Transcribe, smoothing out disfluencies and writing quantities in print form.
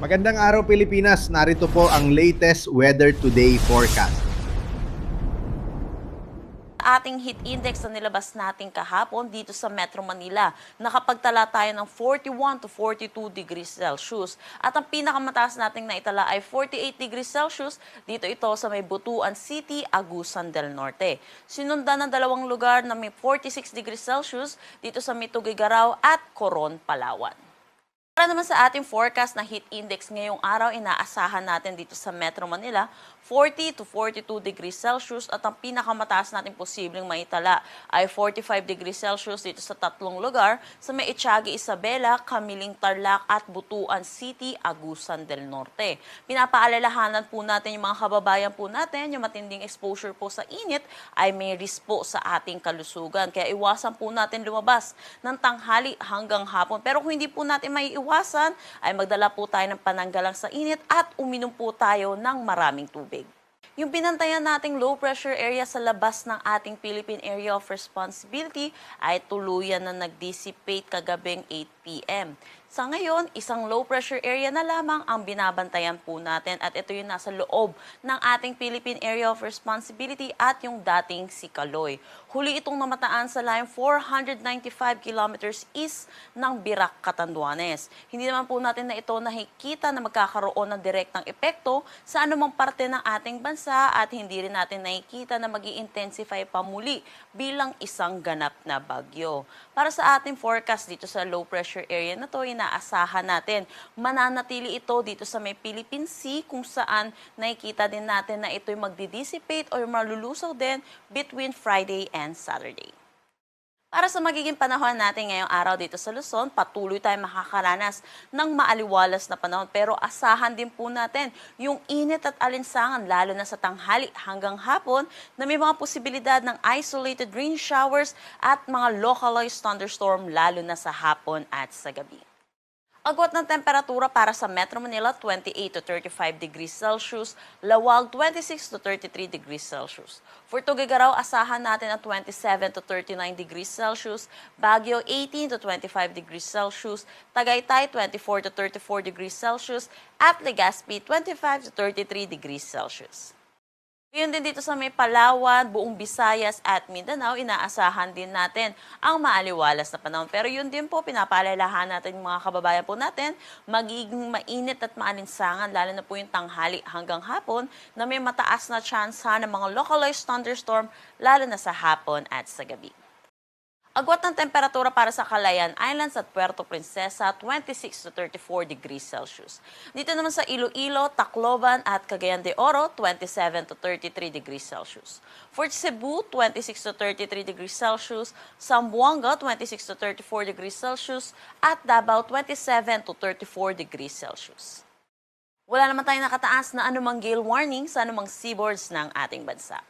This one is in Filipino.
Magandang araw Pilipinas, narito po ang latest Weather Today forecast. Ating heat index na nilabas natin kahapon dito sa Metro Manila. Nakapagtala tayo ng 41 to 42 degrees Celsius. At ang pinakamataas nating naitala ay 48 degrees Celsius. Dito ito sa may Butuan City, Agusan del Norte. Sinundan ng dalawang lugar na may 46 degrees Celsius dito sa Mitugigaraw at Coron, Palawan. Para naman sa ating forecast na heat index ngayong araw, inaasahan natin dito sa Metro Manila, 40 to 42 degrees Celsius at ang pinakamataas natin posibleng maitala ay 45 degrees Celsius dito sa tatlong lugar sa may Etiague, Isabela, Camiling, Tarlac at Butuan City, Agusan del Norte. Pinapaalalahanan po natin yung mga kababayan po natin, yung matinding exposure po sa init ay may risk po sa ating kalusugan. Kaya iwasan po natin lumabas ng tanghali hanggang hapon. Pero kung hindi po natin maiiwasan, ay magdala po tayo ng pananggalang sa init at uminom po tayo ng maraming tubig. Yung binantayan nating low pressure area sa labas ng ating Philippine Area of Responsibility ay tuluyan na nag-dissipate kagabing 8 p.m. Sa ngayon, isang low pressure area na lamang ang binabantayan po natin at ito yung nasa loob ng ating Philippine Area of Responsibility at yung dating Sikaloy. Huli itong namataan sa line 495 kilometers east ng Birac, Catanduanes. Hindi naman po natin na ito nakikita na magkakaroon ng direktang epekto sa anumang parte ng ating bansa at hindi rin natin nakikita na mag-i-intensify pa muli bilang isang ganap na bagyo. Para sa ating forecast dito sa low pressure area na to, inaasahan natin mananatili ito dito sa may Philippine Sea kung saan nakikita din natin na ito'y magdi-dissipate o malulusaw din between Friday and Saturday. Para sa magiging panahon natin ngayong araw dito sa Luzon, patuloy tayong makakaranas ng maaliwalas na panahon. Pero asahan din po natin yung init at alinsangan lalo na sa tanghali hanggang hapon na may mga posibilidad ng isolated rain showers at mga localized thunderstorm lalo na sa hapon at sa gabi. Agwat ng temperatura para sa Metro Manila, 28 to 35 degrees Celsius, Lawag, 26 to 33 degrees Celsius. For Tugigaraw, asahan natin ang 27 to 39 degrees Celsius, Baguio, 18 to 25 degrees Celsius, Tagaytay, 24 to 34 degrees Celsius, at Legazpi, 25 to 33 degrees Celsius. Ngayon din dito sa may Palawan, buong Visayas at Mindanao, inaasahan din natin ang maaliwalas na panahon. Pero yun din po, pinapaalalahan natin yung mga kababayan po natin, magiging mainit at maalinsangan, lalo na po yung tanghali hanggang hapon, na may mataas na chance ng mga localized thunderstorm, lalo na sa hapon at sa gabi. Agwat ng temperatura para sa Calayan Islands at Puerto Princesa, 26 to 34 degrees Celsius. Dito naman sa Iloilo, Tacloban at Cagayan de Oro, 27 to 33 degrees Celsius. For Cebu, 26 to 33 degrees Celsius. Zamboanga, 26 to 34 degrees Celsius. At Davao, 27 to 34 degrees Celsius. Wala naman tayong nakataas na anumang gale warning sa anumang seaboards ng ating bansa.